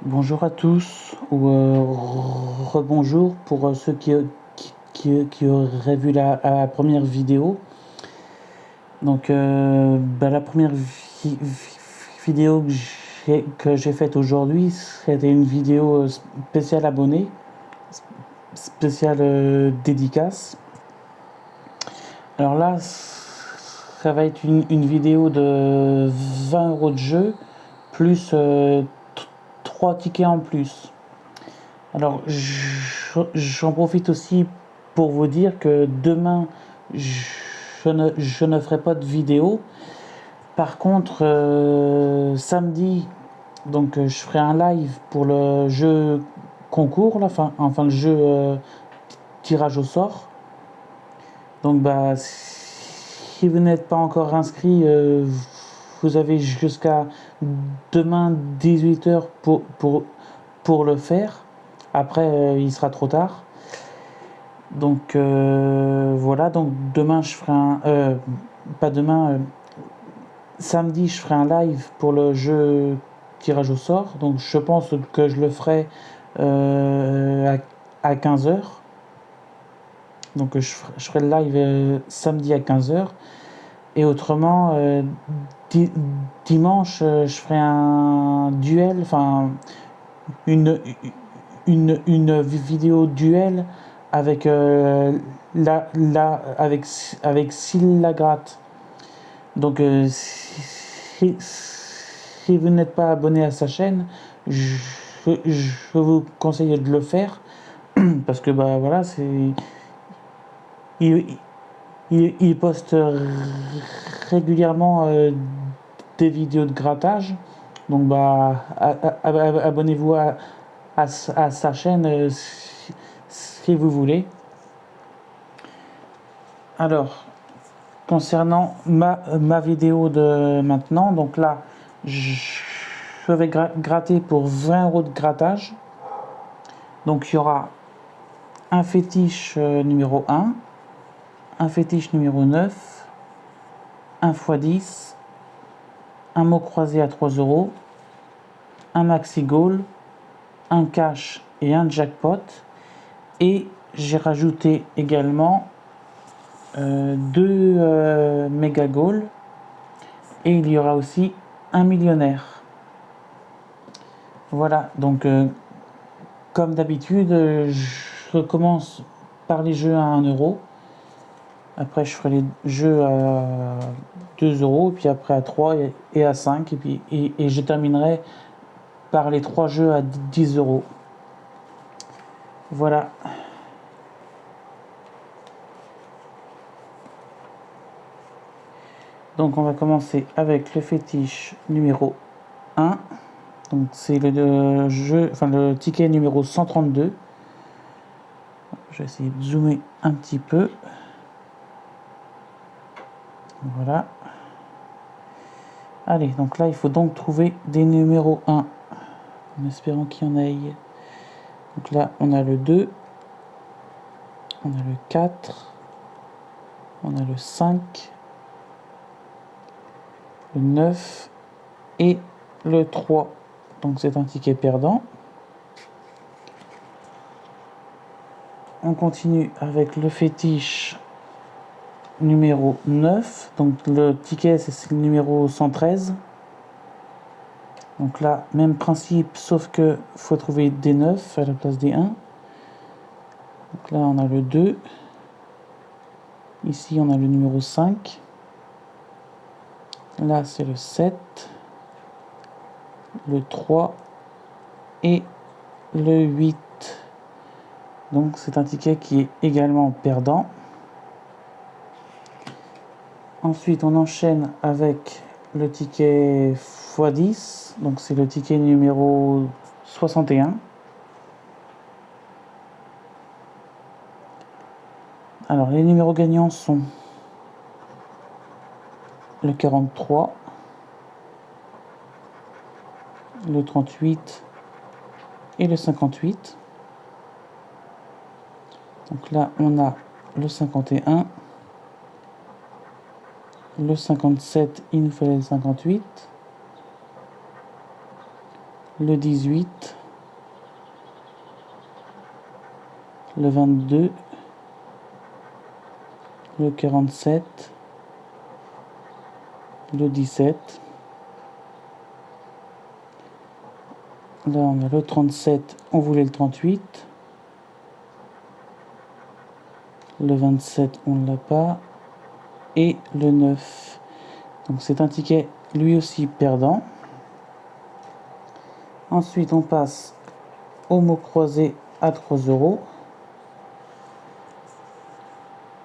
Bonjour à tous, ou rebonjour pour ceux qui auraient vu la première vidéo. Donc, la première vidéo que j'ai faite aujourd'hui, c'était une vidéo spéciale abonné, spéciale dédicace. Alors là, ça va être une vidéo de 20 € de jeu, plus 3 tickets en plus. Alors, j'en profite aussi pour vous dire que demain, je ne ferai pas de vidéo. Par contre, samedi, donc je ferai un live pour le jeu concours, là, enfin le jeu tirage au sort. Donc, si vous n'êtes pas encore inscrit, vous avez jusqu'à demain 18 h pour le faire. Après, il sera trop tard. Donc voilà, donc demain je ferai pas demain, samedi je ferai un live pour le jeu tirage au sort. Donc je pense que je le ferai à 15 h. Donc je ferai le live samedi à 15 h. Et autrement, dimanche, je ferai un duel, enfin une, une vidéo duel avec avec Syl Lagratte. Donc si vous n'êtes pas abonné à sa chaîne, je vous conseille de le faire parce que voilà, il, il poste régulièrement des vidéos de grattage. Donc abonnez-vous à sa chaîne si vous voulez. Alors, concernant ma vidéo de maintenant, donc là, je vais gratter pour 20 € de grattage. Donc, il y aura un fétiche numéro 1, un fétiche numéro 9, un x10, un mot croisé à 3 €, un maxi goal, un cash et un jackpot. Et j'ai rajouté également 2 méga goals. Et il y aura aussi un millionnaire. Voilà, donc comme d'habitude, je commence par les jeux à 1 €. Après, je ferai les jeux à 2 €, puis après à 3 et à 5, et je terminerai par les 3 jeux à 10 €. Voilà. Donc on va commencer avec le fétiche numéro 1. Donc c'est le jeu, enfin le ticket numéro 132. Je vais essayer de zoomer un petit peu. Voilà. Allez, donc là il faut donc trouver des numéros 1, en espérant qu'il y en ait. Donc là on a le 2, on a le 4, on a le 5, le 9 et le 3. Donc c'est un ticket perdant. On continue avec le fétiche numéro 9. Donc le ticket c'est le numéro 113. Donc là, même principe, sauf que faut trouver des 9 à la place des 1. Donc là on a le 2. Ici on a le numéro 5. Là c'est le 7, le 3 et le 8. Donc c'est un ticket qui est également perdant. Ensuite on enchaîne avec le ticket x10. Donc c'est le ticket numéro 61. Alors les numéros gagnants sont le 43, le 38 et le 58. Donc là on a le 51, le 57, il nous fallait le 58, le 18, le 22, le 47, le 17. Là, on a le 37, on voulait le 38. Le 27, on ne l'a pas. Et le 9. Donc c'est un ticket lui aussi perdant. Ensuite, on passe au mot croisé à 3 euros.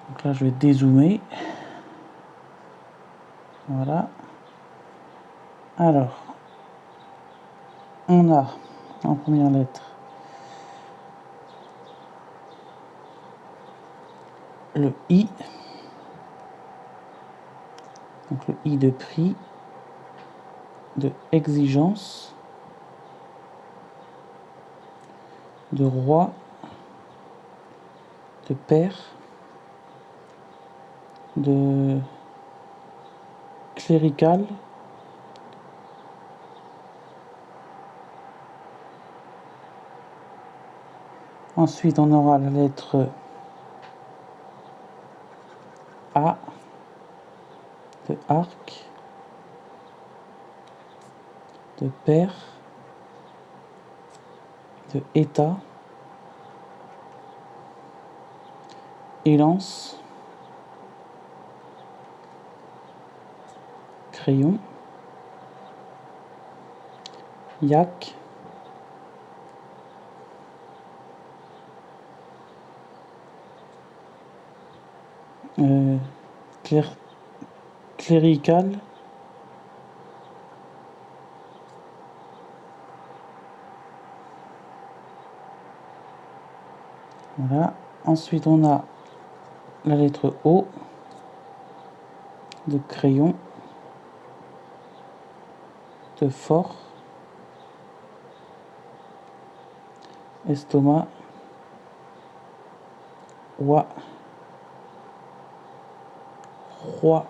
Donc là, je vais dézoomer. Voilà. Alors, on a en première lettre le I. Donc le I de prix, de exigence, de roi, de pair, de clérical, ensuite on aura la lettre A, de arc, de pair, de état, élance, crayon, yak, euh, clérical, voilà. Ensuite on a la lettre O, de crayon, de fort, estomac, oie, roi,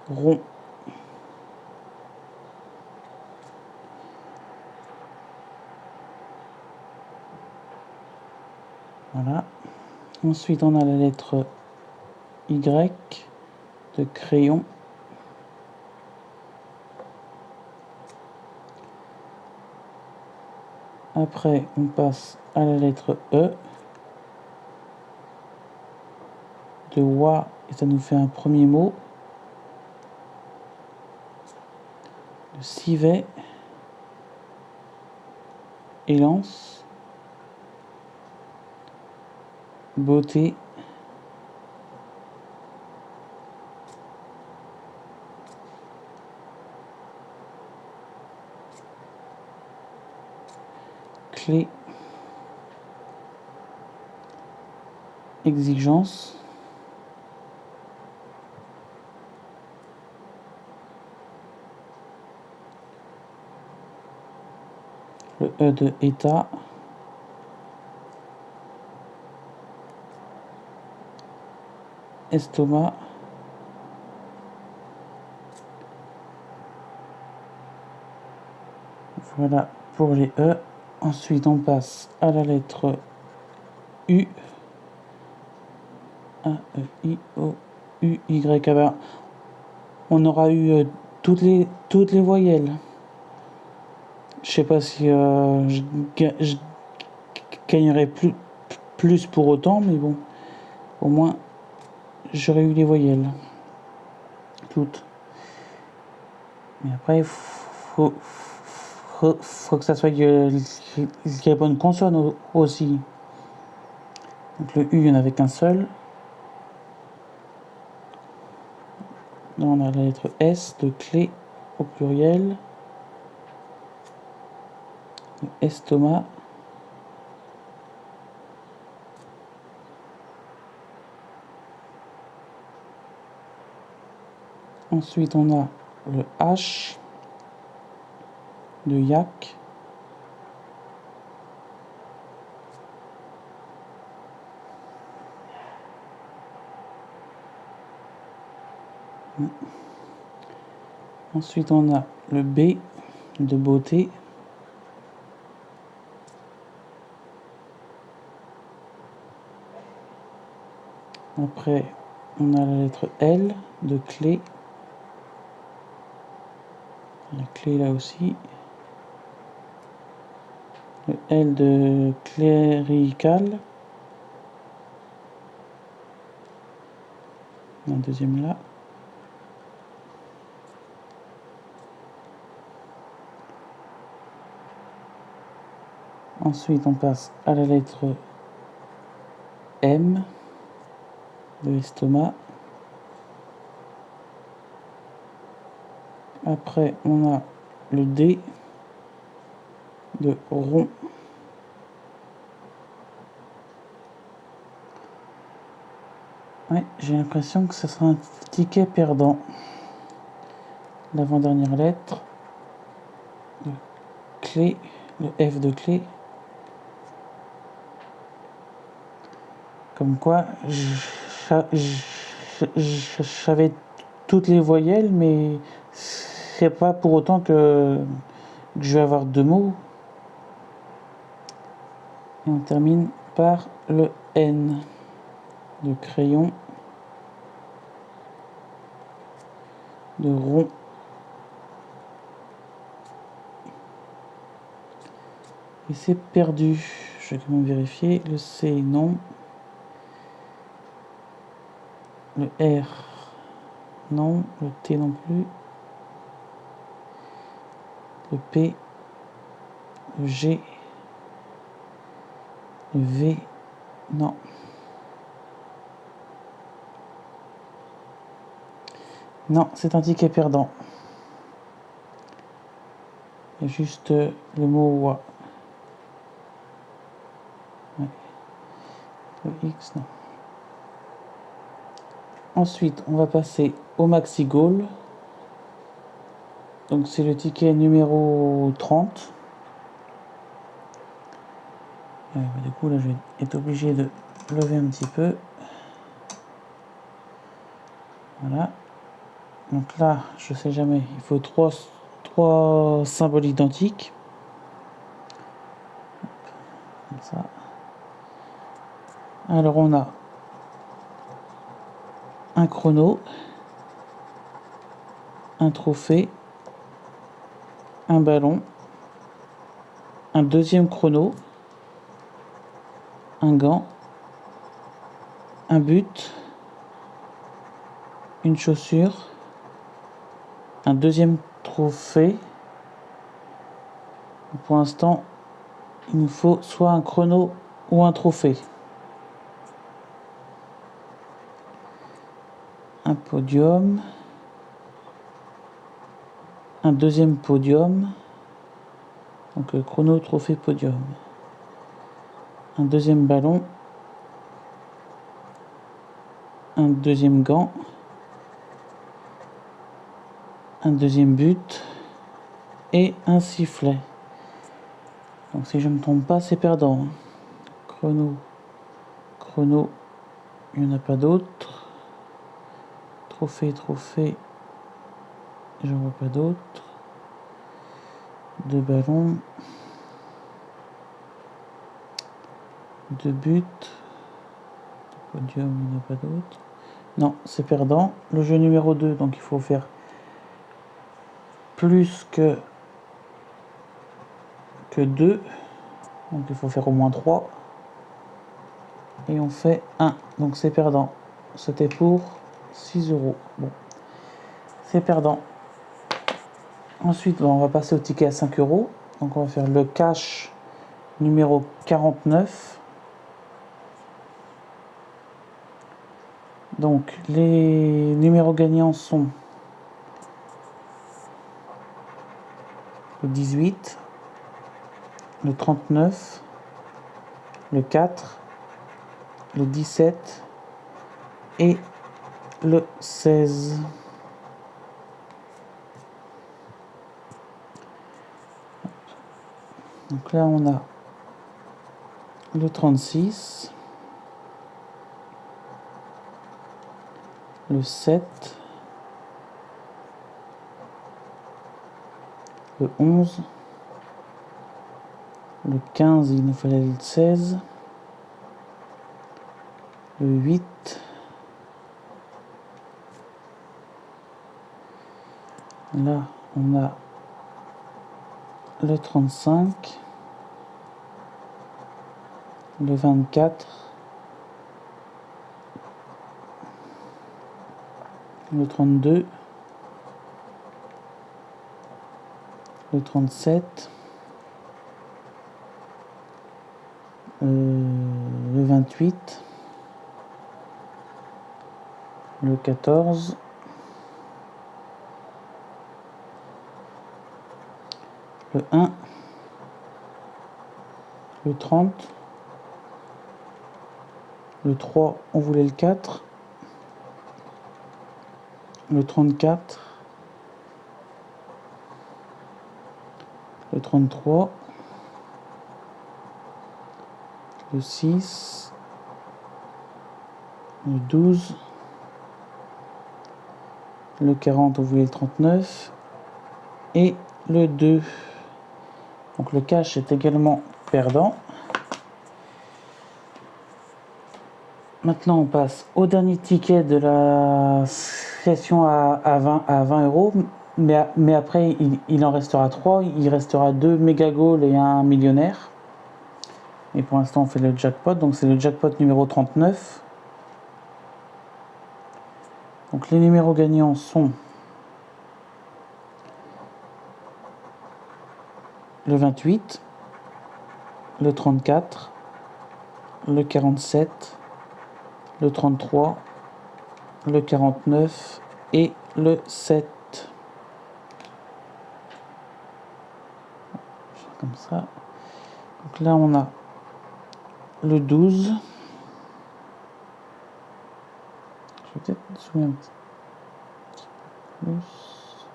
rond. Voilà. Ensuite, on a la lettre Y de crayon. Après, on passe à la lettre E de oie et ça nous fait un premier mot. De civet, élance, beauté, clé, exigence, le E de état, estomac, voilà pour les E. Ensuite, on passe à la lettre U. A, E, I, O, U, Y. Ah ben, on aura eu toutes les voyelles. Je sais pas si je gagnerai plus pour autant, mais bon, au moins j'aurais eu les voyelles. Toutes. Mais après, il faut que ça soit les bonnes consonnes aussi. Donc le U, il n'y en avait qu'un seul. Là, on a la lettre S de clé au pluriel. Estomac. Ensuite, on a le H de yak. Ensuite, on a le B de beauté. Après, on a la lettre L de clé. La clé là aussi. Le L de clérical. La deuxième là. Ensuite, on passe à la lettre M de estomac. Après, on a le D de rond. Ouais, j'ai l'impression que ce sera un ticket perdant. L'avant-dernière lettre de clé, le F de clé. Comme quoi, je savais toutes les voyelles, mais c'est pas pour autant que je vais avoir deux mots. Et on termine par le N de crayon, de rond. Et c'est perdu. Je vais quand même vérifier. Le C, non. Le R, non. Le T non plus. Le P, le G, le V, non. Non, c'est un ticket perdant. Il y a juste le mot wa. Ouais. Le X, non. Ensuite, on va passer au Maxi Goal. Donc, c'est le ticket numéro 30. Du coup, là, je vais être obligé de lever un petit peu. Voilà. Donc là, je sais jamais, il faut trois symboles identiques. Comme ça. Alors, on a un chrono, un trophée, un ballon, un deuxième chrono, un gant, un but, une chaussure, un deuxième trophée. Pour l'instant, il nous faut soit un chrono ou un trophée. Un podium, un deuxième podium, donc chrono, trophée, podium, un deuxième ballon, un deuxième gant, un deuxième but et un sifflet. Donc si je ne me trompe pas, c'est perdant. Chrono, chrono, il n'y en a pas d'autres. Trophée, trophée, j'en vois pas d'autres. Deux ballons, deux buts, podium, il n'y en a pas d'autres. Non, c'est perdant. Le jeu numéro 2, donc il faut faire plus que 2. Donc il faut faire au moins 3. Et on fait 1. Donc c'est perdant. C'était pour 6 €. Bon, c'est perdant. Ensuite, on va passer au ticket à 5 €. Donc on va faire le cash numéro 49. Donc les numéros gagnants sont le 18, le 39, le 4, le 17 et le 16. Donc là, on a le 36, le 7, le 11, le 15, il nous fallait le 16, le 8, là on a le 35, le 24, le 32, le 37, le 28, le 14, le 1, le 30, le 3, on voulait le 4, le 34, le 33, le 6, le 12, le 40, on voulait le 39, et le 2. Donc le cash est également perdant. Maintenant on passe au dernier ticket de la session à 20 euros. Mais après il en restera 3. Il restera 2 méga goals et un millionnaire. Et pour l'instant on fait le jackpot. Donc c'est le jackpot numéro 39. Donc les numéros gagnants sont le 28, le 34, le 47, le 33, le 49 et le 7. Comme ça. Donc là on a le 12. Je vais peut-être zoomer un petit peu plus.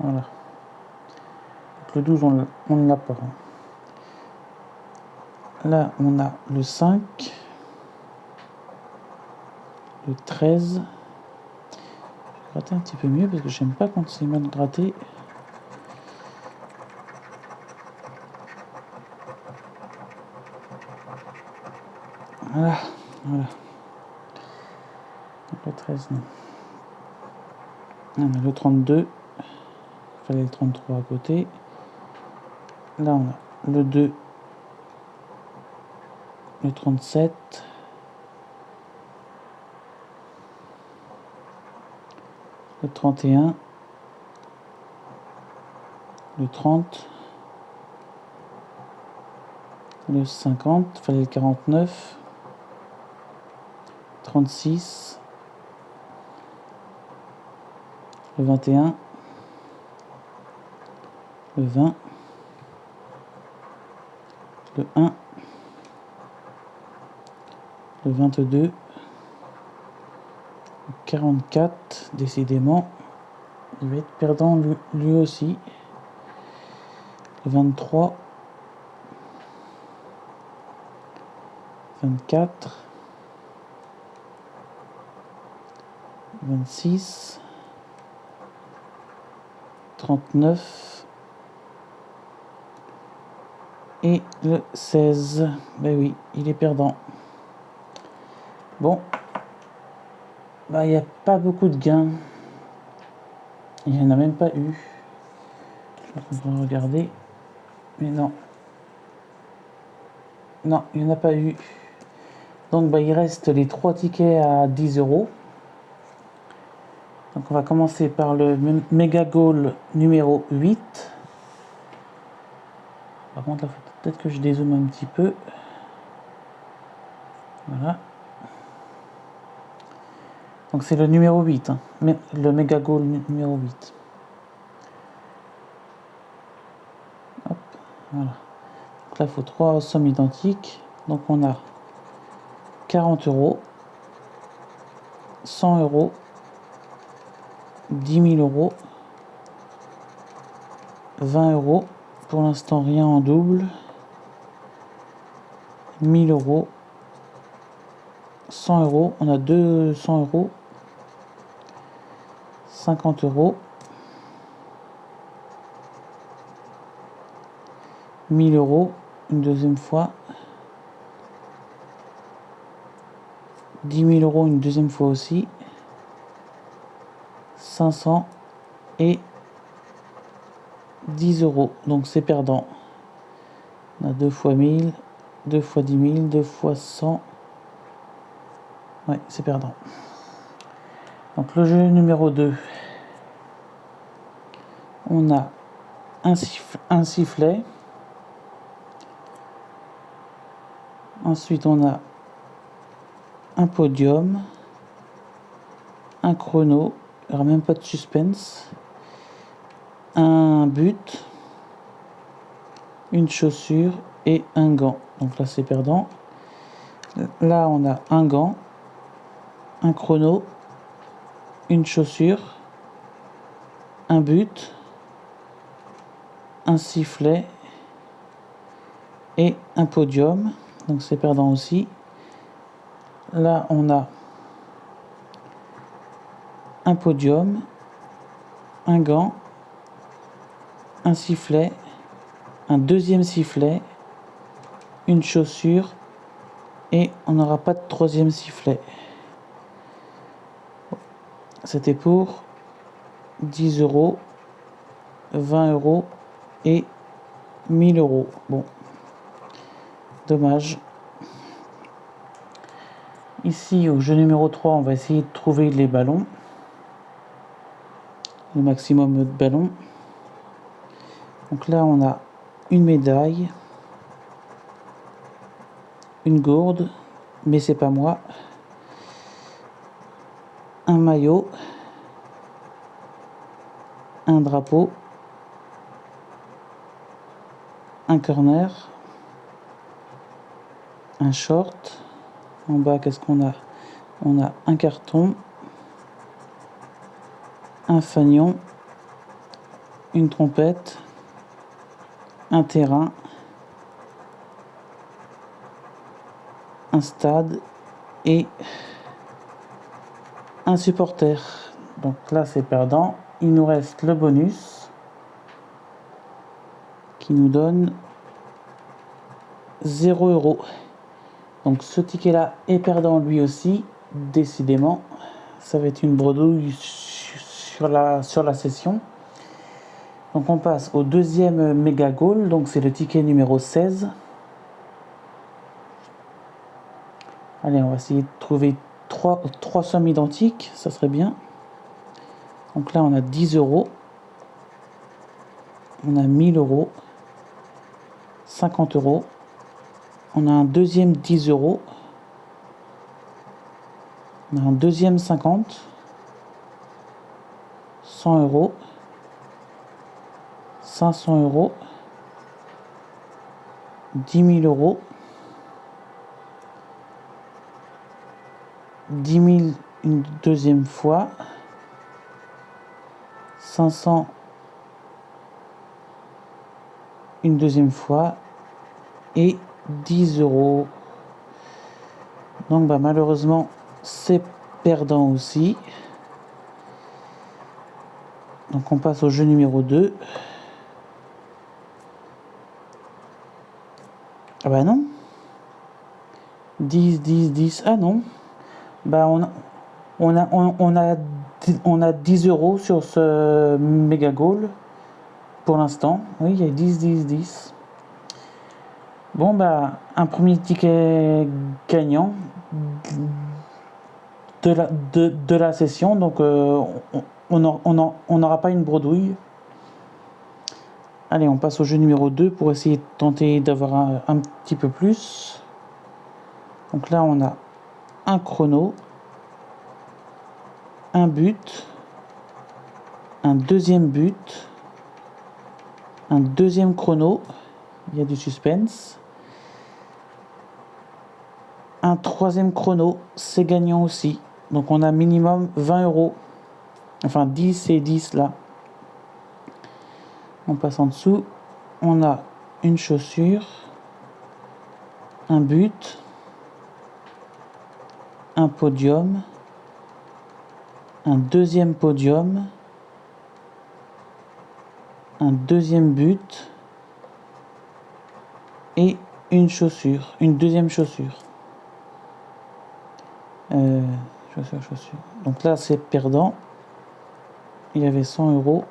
Voilà. Donc le 12 on ne l'a pas. Là on a le 5, le 13. Je vais gratter un petit peu mieux parce que j'aime pas quand c'est mal gratté. Voilà. Donc le 13 non. On a le 32. Il fallait le 33 à côté. Là on a le 2, le 37, le 31, le 30, le 50, il fallait le 49, 36, le 21, le 20, le 1, le 22, le 44, décidément, il va être perdant lui aussi, le 23, 24, 26, 39 et le 16. Ben oui, il est perdant. Bon, bah il n'y a pas beaucoup de gains. Il n'y en a même pas eu. Je vais regarder. Mais non. Non, il n'y en a pas eu. Donc bah, il reste les 3 tickets à 10 euros. Donc on va commencer par le Mega Goal numéro 8. Par contre là, faut peut-être que je dézoome un petit peu. Voilà. Donc c'est le numéro 8, hein. Le Mega Goal numéro 8. Hop, voilà. Donc là, il faut 3 sommes identiques. Donc on a 40 euros, 100 euros, 10 000 euros, 20 euros. Pour l'instant, rien en double. 1000 euros, 100 euros. On a 200 euros, 50 euros, 1000 euros une deuxième fois, 10 000 euros une deuxième fois aussi, 500 et 10 euros. Donc c'est perdant. On a 2 fois 1000, 2 fois 10 000, 2 fois 100. Ouais, c'est perdant. Donc le jeu numéro 2, on a un sifflet. Ensuite, on a un podium, un chrono, il n'y aura même pas de suspense, un but, une chaussure et un gant. Donc là, c'est perdant. Là, on a un gant, un chrono, une chaussure, un but, un sifflet et un podium. Donc c'est perdant aussi. Là, on a un podium, un gant, un sifflet, un deuxième sifflet, une chaussure et on n'aura pas de troisième sifflet. C'était pour 10 euros, 20 euros et 1000 euros. Bon, dommage. Ici, au jeu numéro 3, on va essayer de trouver les ballons. Le maximum de ballons. Donc là, on a une médaille, une gourde, mais c'est pas moi, un maillot, un drapeau, un corner, un short. En bas, qu'est-ce qu'on a? On a un carton, un fanion, une trompette, un terrain, un stade et un supporter. Donc là, c'est perdant. Il nous reste le bonus qui nous donne 0 euros. Donc ce ticket-là est perdant lui aussi. Décidément, ça va être une bredouille sur la session. Donc on passe au deuxième méga goal. Donc c'est le ticket numéro 16. Allez, on va essayer de trouver trois sommes identiques. Ça serait bien. Donc là, on a 10 euros. On a 1000 euros. 50 euros. On a un deuxième 10 euros. On a un deuxième 50. 100 euros. 500 euros. 10 000 euros. 10 000 une deuxième fois. 500 une deuxième fois. Et 10 euros. Donc malheureusement, c'est perdant aussi. Donc on passe au jeu numéro 2. Ah bah non. 10, 10, 10. Ah non. Bah on a 10 euros sur ce méga goal. Pour l'instant. Oui, il y a 10, 10, 10. Bon bah un premier ticket gagnant de la session. Donc on n'aura pas une bredouille. Allez, on passe au jeu numéro 2 pour essayer de tenter d'avoir un petit peu plus. Donc là, on a un chrono, un but, un deuxième but, un deuxième chrono, il y a du suspense, un troisième chrono, c'est gagnant aussi. Donc on a minimum 20 euros, enfin 10 et 10 là. On passe en dessous, on a une chaussure, un but, un podium, un deuxième podium, un deuxième but, et une chaussure, une deuxième chaussure. Chaussure. Donc là, c'est perdant. Il y avait 100 euros.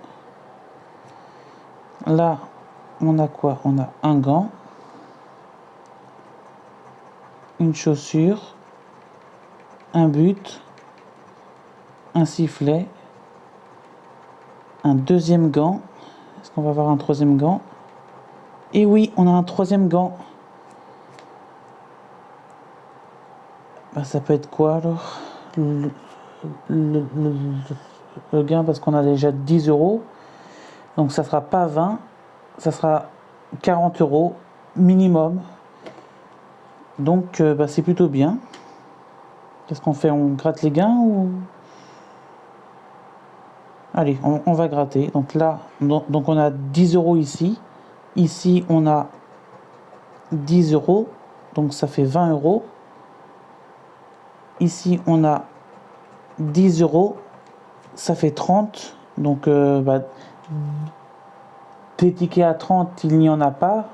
Là, on a quoi? On a un gant, une chaussure, un but, un sifflet, un deuxième gant. Est-ce qu'on va avoir un troisième gant? Et oui, on a un troisième gant. Ben, ça peut être quoi alors? Le, le, le, le gain, parce qu'on a déjà 10 euros. Donc ça sera pas 20, ça sera 40 euros minimum. Donc bah, c'est plutôt bien. Qu'est-ce qu'on fait? On gratte les gains ou... Allez, on va gratter. Donc là, donc on a 10 euros ici. Ici, on a 10 euros. Donc ça fait 20 euros. Ici, on a 10 euros. Ça fait 30. Donc bah, des tickets à 30, il n'y en a pas.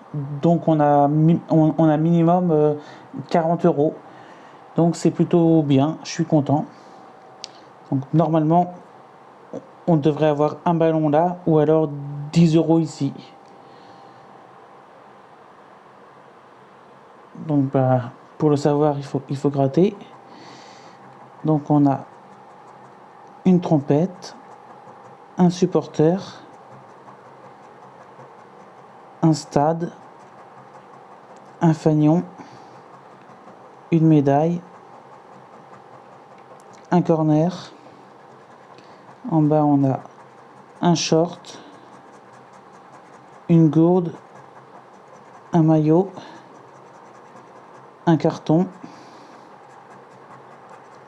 Donc on a minimum 40 euros. Donc c'est plutôt bien. Je suis content. Donc normalement, on devrait avoir un ballon là, ou alors 10 euros ici. Donc bah, pour le savoir, il faut gratter. Donc on a une trompette, un supporter, un stade, un fanion, une médaille, un corner. En bas, on a un short, une gourde, un maillot, un carton,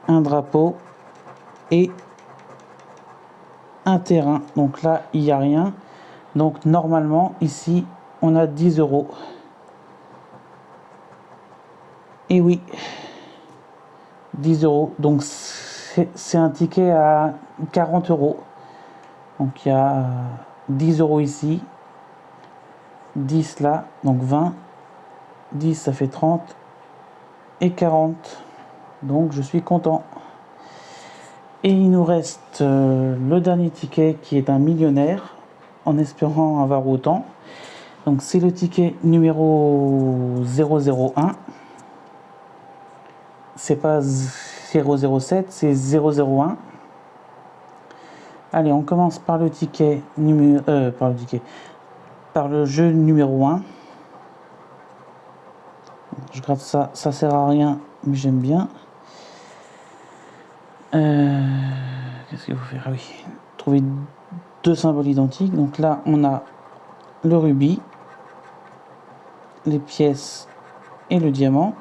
un drapeau et un terrain. Donc là, il n'y a rien. Donc normalement, ici, on a 10 euros. Et oui, 10 euros. Donc c'est un ticket à 40 euros. Donc il y a 10 euros ici, 10 là, donc 20. 10, ça fait 30 et 40. Donc je suis content. Et il nous reste le dernier ticket qui est un millionnaire, en espérant avoir autant. Donc c'est le ticket numéro 001. C'est pas 007, c'est 001. Allez, on commence par le ticket numéro par le jeu numéro 1. Je gratte ça, ça sert à rien, mais j'aime bien. Qu'est-ce qu'il faut faire? Ah oui, trouver deux symboles identiques. Donc là, on a le rubis, les pièces et le diamant.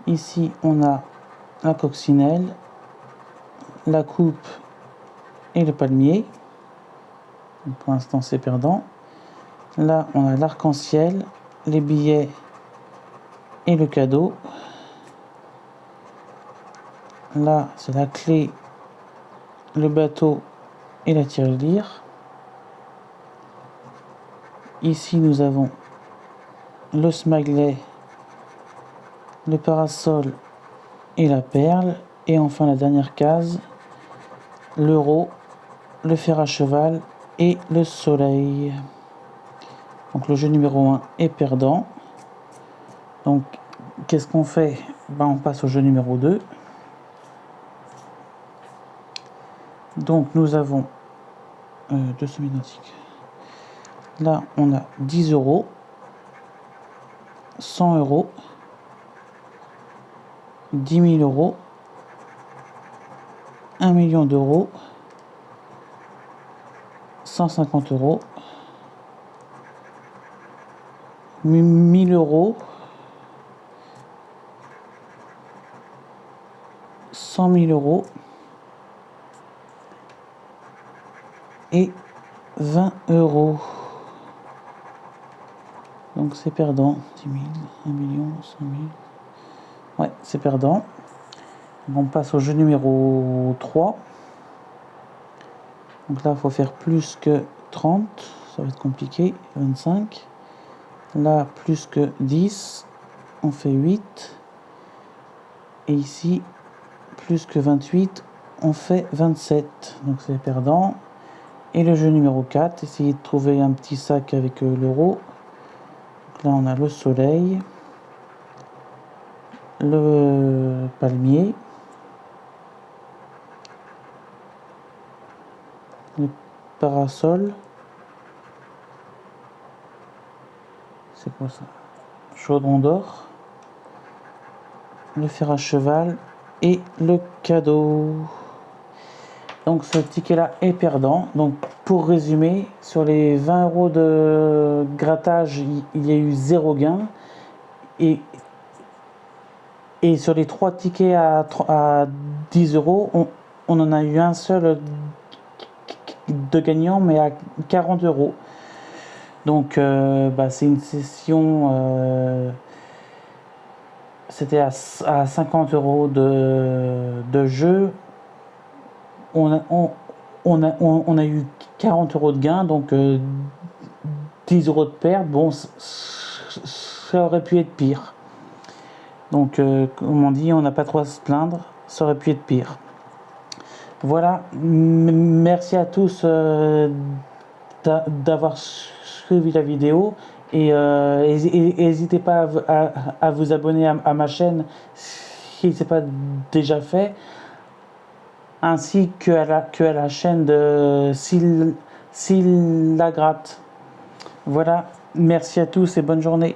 Ici, on a la coccinelle, la coupe et le palmier. Donc pour l'instant, c'est perdant. Là, on a l'arc-en-ciel, les billets et le cadeau. Là, c'est la clé, le bateau et la tirelire. Ici, nous avons le smiley, le parasol et la perle. Et enfin, la dernière case, l'euro, le fer à cheval et le soleil. Donc le jeu numéro 1 est perdant. Donc qu'est-ce qu'on fait? Ben, on passe au jeu numéro 2. Donc nous avons deux sommes identiques. Là on a 10 euros, 100 euros, 10 000 euros, 1 million d'euros, 150 euros, 1000 euros, 100 000 euros et 20 euros. Donc c'est perdant. 10 000, 1 million, 100 000. Ouais, c'est perdant. Donc on passe au jeu numéro 3. Donc là, il faut faire plus que 30. Ça va être compliqué. 25. Là, plus que 10, on fait 8. Et ici, plus que 28, on fait 27. Donc c'est perdant. Et le jeu numéro 4, essayez de trouver un petit sac avec l'euro. Là, on a le soleil, le palmier, le parasol. C'est quoi ça? Chaudron d'or, le fer à cheval et le cadeau. Donc ce ticket là est perdant. Donc pour résumer, sur les 20 € de grattage, il y a eu 0 gain. Et sur les 3 tickets à 10 €, on en a eu un seul de gagnant, mais à 40 €. Donc c'est une session, c'était à 50 € de jeu. On a eu 40 € de gain, donc 10 € de perte. Bon, ça aurait pu être pire. Donc, comme on dit, on n'a pas trop à se plaindre, ça aurait pu être pire. Voilà, merci à tous d'avoir suivi la vidéo. Et n'hésitez pas à vous abonner à ma chaîne si ce n'est pas déjà fait, ainsi que à la chaîne de S'il la gratte. Voilà, merci à tous et bonne journée.